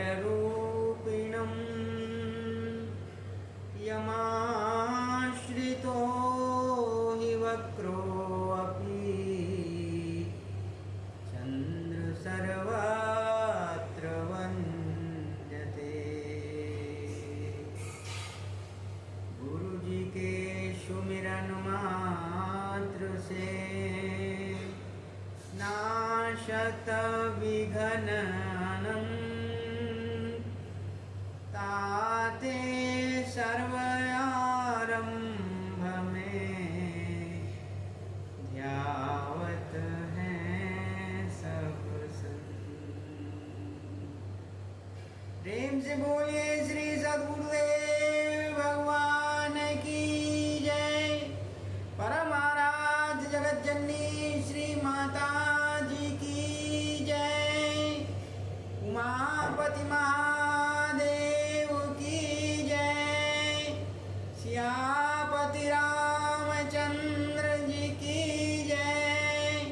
शङ्कररूपिणं यमाश्रितो हि वक्रोऽपि चन्द्रसर्वत्र वन्द्यते। गुरुजी के सुमिरन मात्र से नाशत विघ्न अनंत, ताते सर्वयारंभ में ध्यावत हैं सब संत। प्रेम से बोलिए श्री सद्गुरुदेव भगवान की जय। परम आराध्य जगत जननी श्री माता जी की जय। उमापति महादेव की जय। सियापति रामचंद्र जी की जय।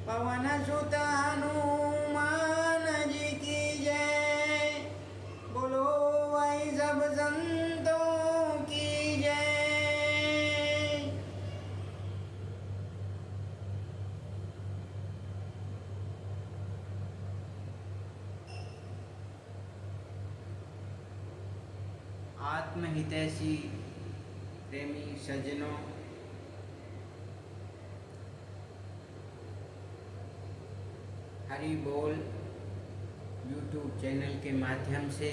पवन सुत हनुमान जी की जय। बोलो भाई सब संतों की जय। आत्महितैषी प्रेमी सज्जनों, हरि बोल यूट्यूब चैनल के माध्यम से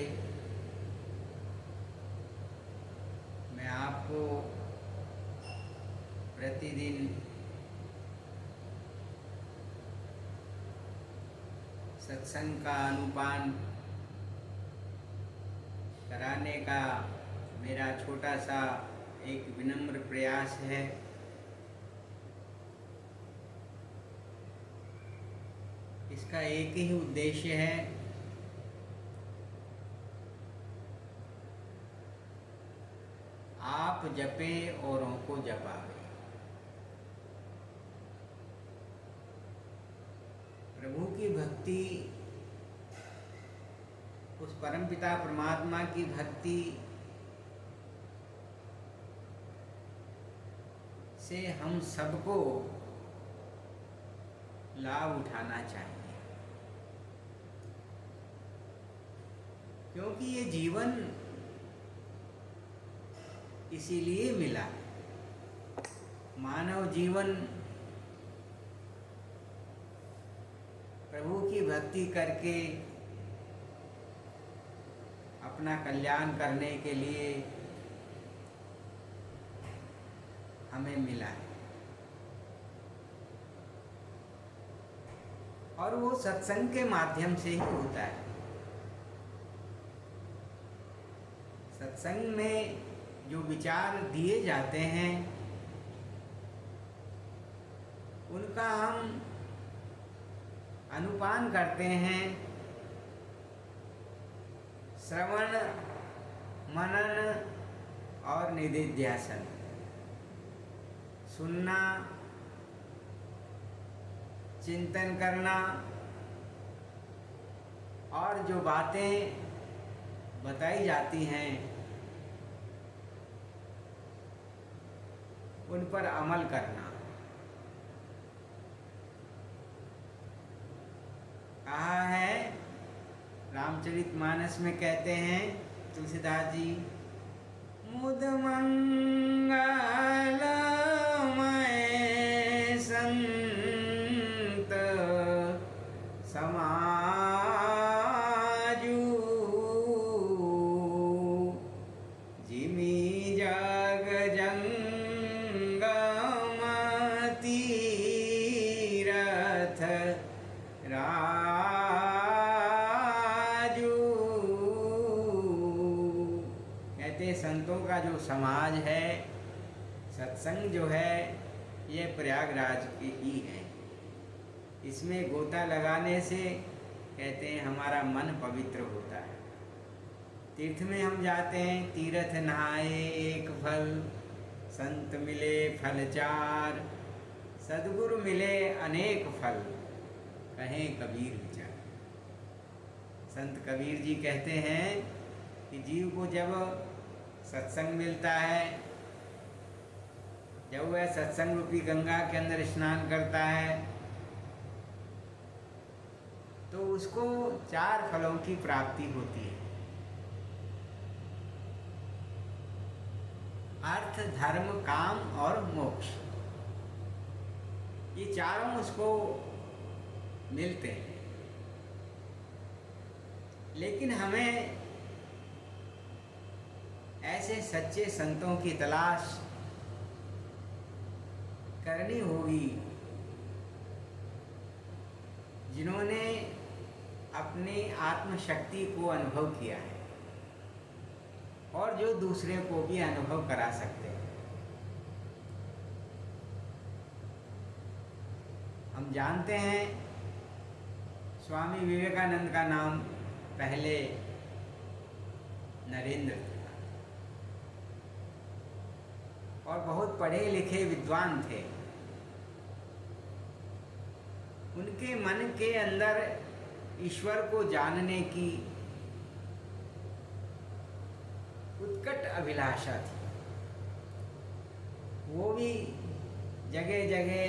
मैं आपको प्रतिदिन सत्संग का अनुपान कराने का मेरा छोटा सा एक विनम्र प्रयास है। इसका एक ही उद्देश्य है, आप जपे औरों को जपावे। प्रभु की भक्ति, उस परमपिता परमात्मा की भक्ति से हम सबको लाभ उठाना चाहिए, क्योंकि ये जीवन इसीलिए मिला। मानव जीवन प्रभु की भक्ति करके अपना कल्याण करने के लिए हमें मिला है, और वो सत्संग के माध्यम से ही होता है। सत्संग में जो विचार दिए जाते हैं उनका हम अनुपान करते हैं, श्रवण मनन और निधिध्यासन। सुनना, चिंतन करना, और जो बातें बताई जाती हैं उन पर अमल करना। कहा है, रामचरितमानस में कहते हैं तुलसीदास जी, मुद मंगलमय संत समाजू, जिमी जग जंगम तीरथ राजू। कहते संतों का जो समाज है, सत्संग जो है, ये प्रयागराज की ही है। इसमें गोता लगाने से कहते हैं हमारा मन पवित्र होता है। तीर्थ में हम जाते हैं, तीर्थ नहाए एक फल, संत मिले फल चार, सद्गुरु मिले अनेक फल, कहें कबीर विचार। संत कबीर जी कहते हैं कि जीव को जब सत्संग मिलता है, जब वह सत्संग रूपी गंगा के अंदर स्नान करता है, तो उसको 4 फलों की प्राप्ति होती है। अर्थ, धर्म, काम और मोक्ष, ये चारों उसको मिलते हैं। लेकिन हमें ऐसे सच्चे संतों की तलाश करनी होगी जिन्होंने अपनी आत्मशक्ति को अनुभव किया है और जो दूसरे को भी अनुभव करा सकते हैं। हम जानते हैं स्वामी विवेकानंद का नाम पहले नरेंद्र था और बहुत पढ़े लिखे विद्वान थे। उनके मन के अंदर ईश्वर को जानने की उत्कट अभिलाषा थी। वो भी जगह जगह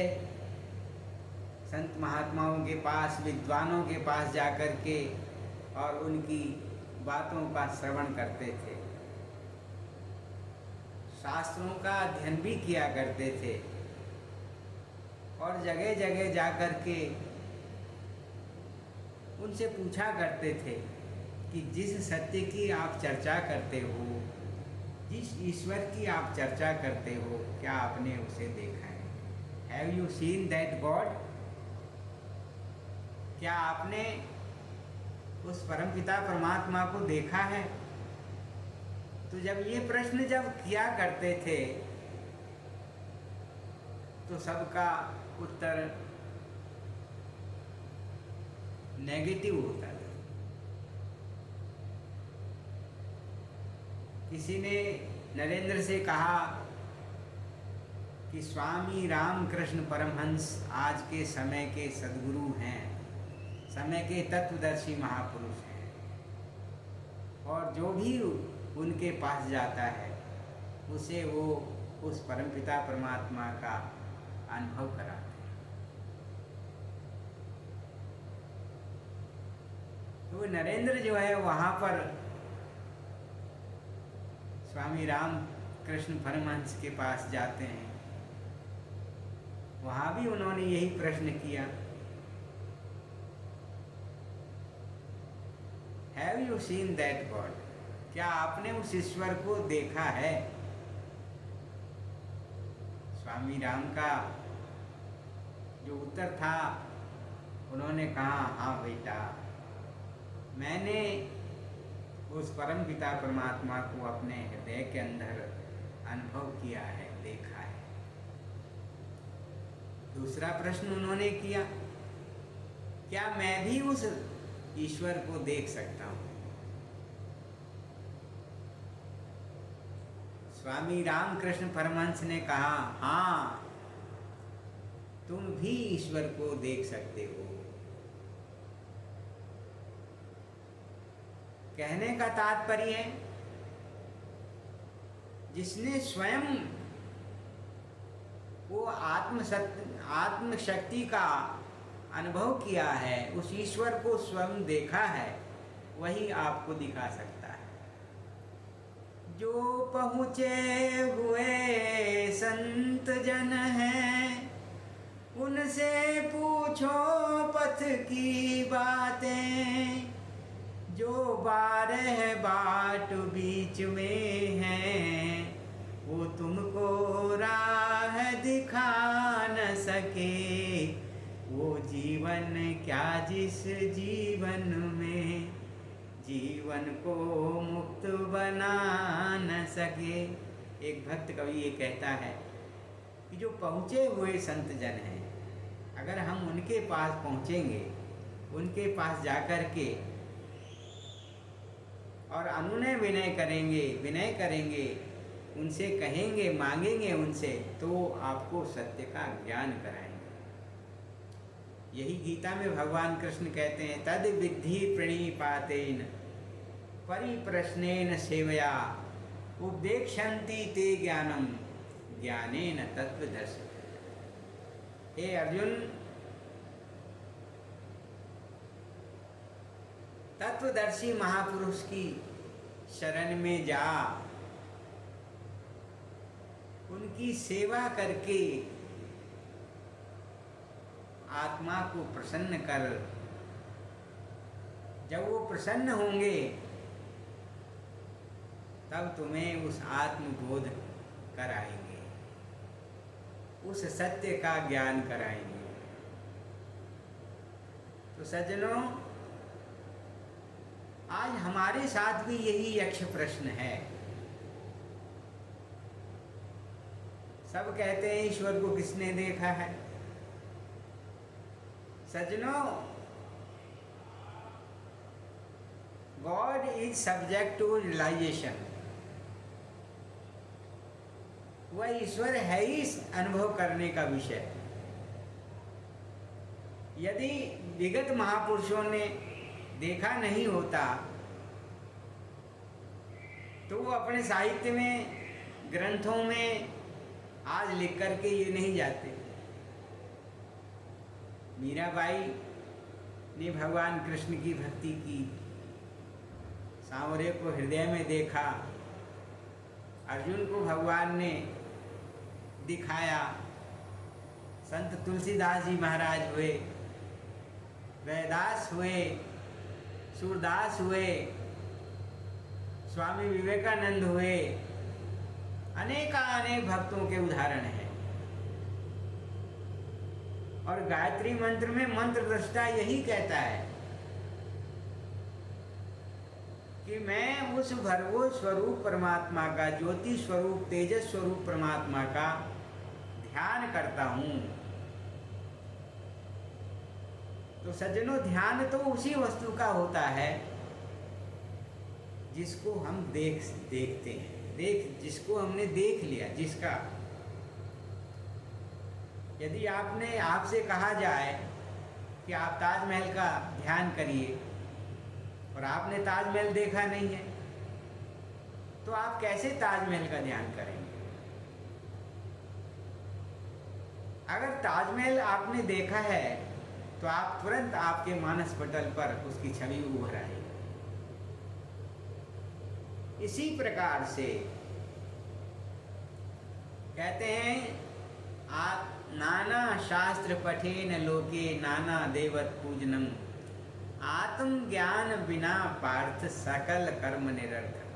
संत महात्माओं के पास, विद्वानों के पास जाकर के और उनकी बातों का श्रवण करते थे, शास्त्रों का अध्ययन भी किया करते थे और जगह जगह जाकर के उनसे पूछा करते थे कि जिस सत्य की आप चर्चा करते हो, जिस ईश्वर की आप चर्चा करते हो, क्या आपने उसे देखा है? Have you seen that God? क्या आपने उस परमपिता परमात्मा को देखा है? तो जब ये प्रश्न जब किया करते थे तो सबका उत्तर नेगेटिव होता था। किसी ने नरेंद्र से कहा कि स्वामी रामकृष्ण परमहंस आज के समय के सद्गुरु हैं, समय के तत्वदर्शी महापुरुष हैं, और जो भी उनके पास जाता है उसे वो उस परमपिता परमात्मा का अनुभव कराते हैं। तो नरेंद्र जो है वहाँ पर स्वामी रामकृष्ण परमहंस के पास जाते हैं। वहाँ भी उन्होंने यही प्रश्न किया, have you seen that God? क्या आपने उस ईश्वर को देखा है? स्वामी राम का जो उत्तर था, उन्होंने कहा, हाँ बेटा, मैंने उस परम पिता परमात्मा को अपने हृदय के अंदर अनुभव किया है, देखा है। दूसरा प्रश्न उन्होंने किया, क्या मैं भी उस ईश्वर को देख सकता हूँ? स्वामी रामकृष्ण परमहंस ने कहा, हाँ, तुम भी ईश्वर को देख सकते हो। कहने का तात्पर्य है, जिसने स्वयं वो आत्मशक्ति का अनुभव किया है, उस ईश्वर को स्वयं देखा है, वही आपको दिखा सकता है। जो पहुँचे हुए संत जन हैं, उनसे पूछो पथ की बातें। जो 12 बाट बीच में हैं, वो तुमको राह दिखा न सके। वो जीवन क्या जिस जीवन में जीवन को मुक्त बना न सके। एक भक्त कवि ये कहता है कि जो पहुँचे हुए संत जन हैं, अगर हम उनके पास पहुँचेंगे, उनके पास जाकर के और अनुनय विनय करेंगे, उनसे कहेंगे, मांगेंगे उनसे, तो आपको सत्य का ज्ञान कराएंगे। यही गीता में भगवान कृष्ण कहते हैं, तद विद्धि प्रणिपातेन परिप्रश्नेन सेवया उपदेक्षन्ति ते ज्ञानम ज्ञानेन तत्वदर्शी। हे अर्जुन, तत्वदर्शी महापुरुष की शरण में जा, उनकी सेवा करके आत्मा को प्रसन्न कर। जब वो प्रसन्न होंगे तब तुम्हें उस आत्मबोध कराएंगे, उस सत्य का ज्ञान कराएंगे। तो सज्जनों, आज हमारे साथ भी यही यक्ष प्रश्न है। सब कहते हैं ईश्वर को किसने देखा है। सज्जनों, God is subject to realisation. वह ईश्वर है ही अनुभव करने का विषय। यदि विगत महापुरुषों ने देखा नहीं होता तो वो अपने साहित्य में, ग्रंथों में आज लिख करके ये नहीं जाते। मीराबाई ने भगवान कृष्ण की भक्ति की, सांवरे को हृदय में देखा, अर्जुन को भगवान ने दिखाया, संत तुलसीदास जी महाराज हुए, रैदास हुए, सूरदास हुए, स्वामी विवेकानंद हुए, अनेक भक्तों के उदाहरण हैं। और गायत्री मंत्र में मंत्र दृष्टा यही कहता है कि मैं उस भरवो स्वरूप परमात्मा का, ज्योति स्वरूप, तेजस स्वरूप परमात्मा का ध्यान करता हूँ। तो सज्जनों, ध्यान तो उसी वस्तु का होता है जिसको हम देखते हैं, जिसको हमने देख लिया, जिसका। यदि आपसे कहा जाए कि आप ताजमहल का ध्यान करिए और आपने ताजमहल देखा नहीं है, तो आप कैसे ताजमहल का ध्यान करेंगे? अगर ताजमहल आपने देखा है तो आप तुरंत, आपके मानस पटल पर उसकी छवि उभर आएगी। इसी प्रकार से कहते हैं, नाना शास्त्र पठेन लोके नाना देवत पूजनम आत्म ज्ञान बिना पार्थ सकल कर्म निरर्थक।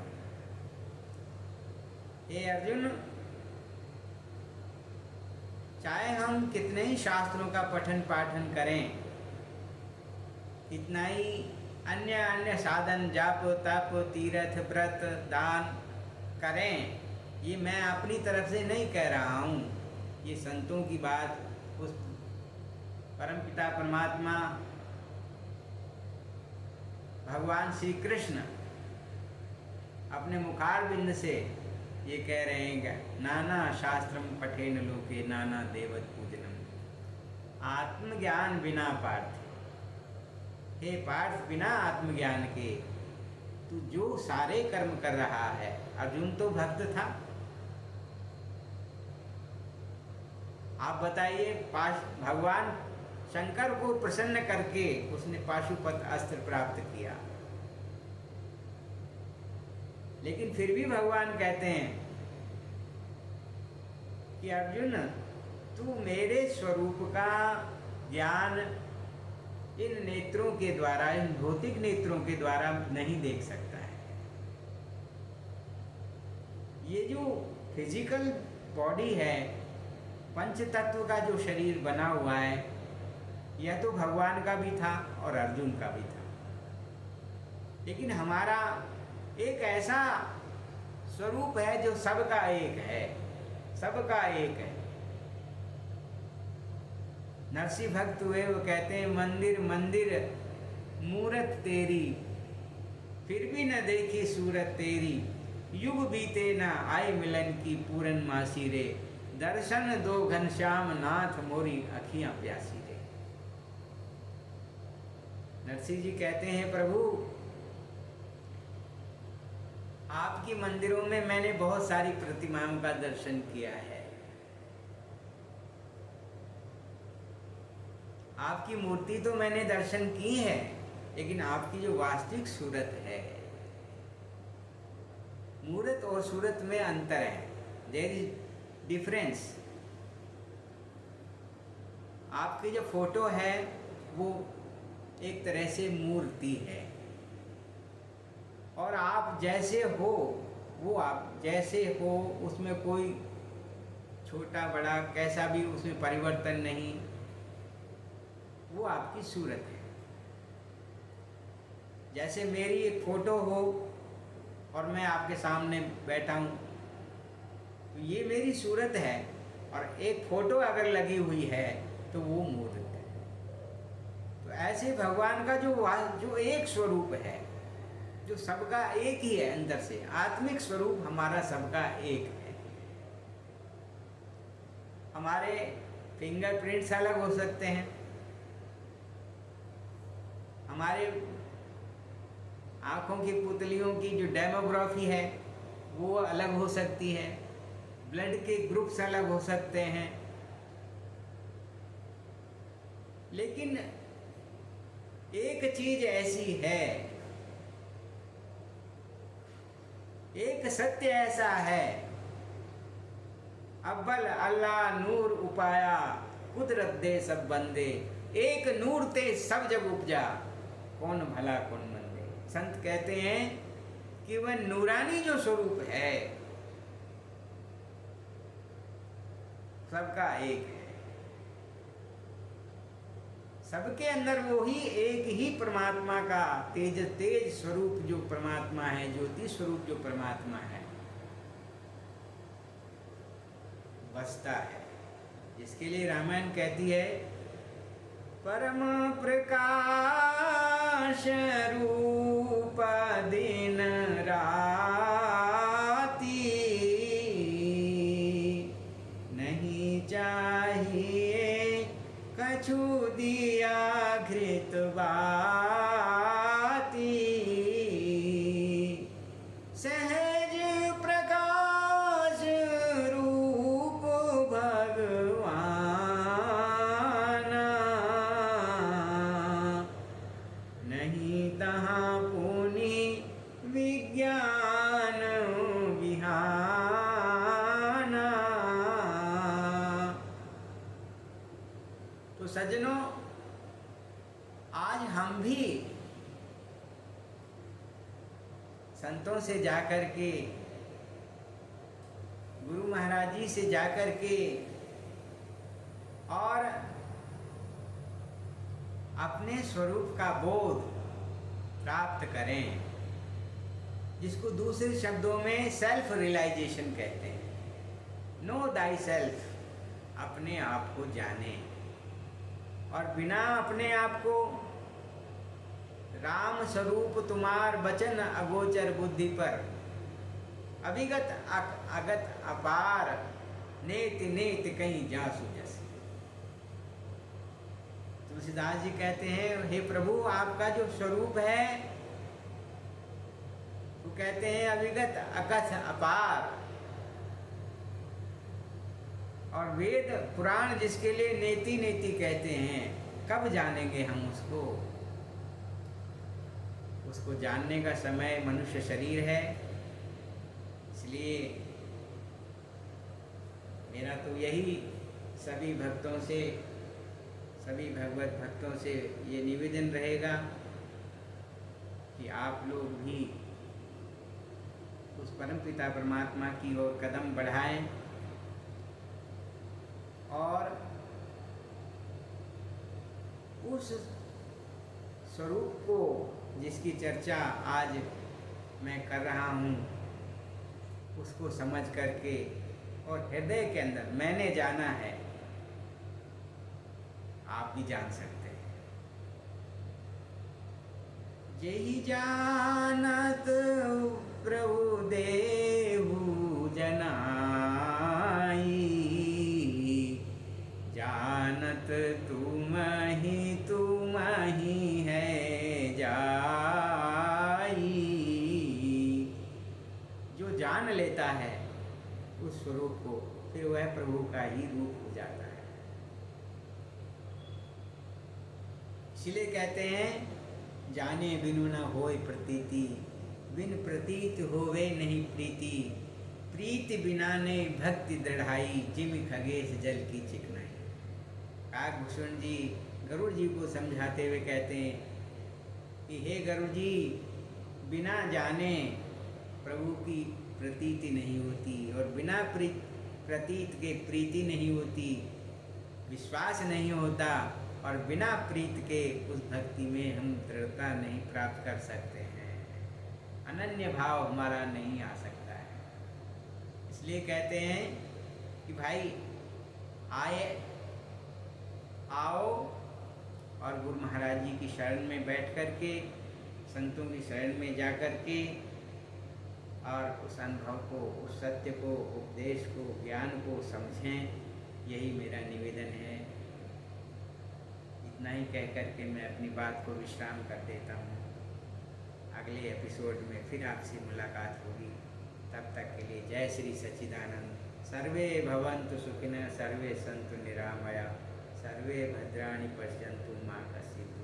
हे अर्जुन, चाहे हम कितने ही शास्त्रों का पठन पाठन करें, कितना ही अन्य साधन, जाप तप तीर्थ व्रत दान करें, ये मैं अपनी तरफ से नहीं कह रहा हूँ, ये संतों की बात, उस परमपिता परमात्मा भगवान श्री कृष्ण अपने मुखारबिंद से ये कह रहे हैं, नाना शास्त्रम पठेन लोके नाना देवत पूजनम आत्मज्ञान बिना पार्थ। हे पार्थ, बिना आत्मज्ञान के तू जो सारे कर्म कर रहा है। अर्जुन तो भक्त था, आप बताइए, भगवान शंकर को प्रसन्न करके उसने पाशुपत अस्त्र प्राप्त किया, लेकिन फिर भी भगवान कहते हैं कि अर्जुन, तू मेरे स्वरूप का ज्ञान इन नेत्रों के द्वारा, इन भौतिक नेत्रों के द्वारा नहीं देख सकता है। ये जो फिजिकल बॉडी है, पंच तत्व का जो शरीर बना हुआ है, यह तो भगवान का भी था और अर्जुन का भी था, लेकिन हमारा एक ऐसा स्वरूप है जो सबका एक है, सबका एक है। नरसिंह भक्त हुए, वो कहते हैं, मंदिर मंदिर मूरत तेरी, फिर भी न देखी सूरत तेरी, युग बीते न आए मिलन की पूरन मासी रे, दर्शन दो घनश्याम नाथ मोरी अखियां प्यासी रे। नरसिंह जी कहते हैं, प्रभु आपकी मंदिरों में मैंने बहुत सारी प्रतिमाओं का दर्शन किया है, आपकी मूर्ति तो मैंने दर्शन की है, लेकिन आपकी जो वास्तविक सूरत है, मूरत और सूरत में अंतर है, देयर इज डिफरेंस। आपकी जो फोटो है वो एक तरह से मूर्ति है, और आप जैसे हो वो आप जैसे हो, उसमें कोई छोटा बड़ा कैसा भी उसमें परिवर्तन नहीं, वो आपकी सूरत है। जैसे मेरी एक फोटो हो और मैं आपके सामने बैठा हूँ, तो ये मेरी सूरत है, और एक फोटो अगर लगी हुई है तो वो मूर्त है। तो ऐसे भगवान का जो एक स्वरूप है, जो सबका एक ही है, अंदर से आत्मिक स्वरूप हमारा सबका एक है। हमारे फिंगरप्रिंट्स अलग हो सकते हैं, हमारे आँखों की पुतलियों की जो डेमोग्राफी है वो अलग हो सकती है, ब्लड के ग्रुप्स अलग हो सकते हैं, लेकिन एक चीज ऐसी है, एक सत्य ऐसा है, अव्वल अल्लाह नूर उपाया, कुदरत दे सब बंदे, एक नूर ते सब जग उपजा, कौन भला कौन मंदे। संत कहते हैं कि वह नूरानी जो स्वरूप है सबका एक है, सबके अंदर वो ही एक ही परमात्मा का तेज स्वरूप जो परमात्मा है, ज्योति स्वरूप जो परमात्मा है बसता है, जिसके लिए रामायण कहती है परम प्रकाश रूप दिन राती, नहीं चाहिए कछु दिया घृत बाती, सहज प्रकाश रूप भगवान, नहीं तहाँ पुनि विज्ञान विहाना। तो सज्जनों, आज हम भी संतों से जाकर के, गुरु महाराज जी से जाकर के, और अपने स्वरूप का बोध प्राप्त करें, जिसको दूसरे शब्दों में सेल्फ रियलाइजेशन कहते हैं। नो दाई सेल्फ, अपने आप को जाने, और बिना अपने आप को राम स्वरूप तुम्हार बचन अगोचर बुद्धि पर, अभिगत अगत अपार, नेत नेत कहीं जासु जस। तुलसीदास जी कहते हैं, हे प्रभु आपका जो स्वरूप है वो कहते हैं अभिगत अकथ अपार, और वेद पुराण जिसके लिए नेति नेति कहते हैं, कब जानेंगे हम उसको? उसको जानने का समय मनुष्य शरीर है। इसलिए मेरा तो यही सभी भक्तों से, सभी भगवत भक्तों से ये निवेदन रहेगा कि आप लोग भी उस परमपिता परमात्मा की ओर कदम बढ़ाएं, और उस स्वरूप को जिसकी चर्चा आज मैं कर रहा हूँ उसको समझ करके, और हृदय के अंदर मैंने जाना है, आप भी जान सकते हैं। यही जानत प्रभु देहु जनाई, जानत तुम ही है मान लेता है उस स्वरूप को, फिर वह प्रभु का ही रूप हो जाता है। इसलिए कहते हैं जाने बिनु न होय प्रतीति, बिन प्रतीत होवे नहीं प्रीति, प्रीति बिना ने भक्ति दृढ़ाई, जिम खगेश जल की चिकनाई। काकभूषण जी गरुड़ जी को समझाते हुए कहते हैं कि हे गरुड़ जी, बिना जाने प्रभु की प्रतीति नहीं होती, और बिना प्रतीत के प्रीति नहीं होती, विश्वास नहीं होता, और बिना प्रीत के उस भक्ति में हम दृढ़ता नहीं प्राप्त कर सकते हैं, अनन्य भाव हमारा नहीं आ सकता है। इसलिए कहते हैं कि भाई आओ और गुरु महाराज जी की शरण में बैठ कर के, संतों की शरण में जा कर के, और उस अनुभव को, उस सत्य को, उपदेश को, ज्ञान को समझें। यही मेरा निवेदन है। इतना ही कह कर के मैं अपनी बात को विश्राम कर देता हूँ। अगले एपिसोड में फिर आपसे मुलाकात होगी। तब तक के लिए जय श्री सच्चिदानंद। सर्वे भवन्तु सुखिनः, सर्वे सन्तु निरामया, सर्वे भद्राणि पश्यन्तु मा कश्चित्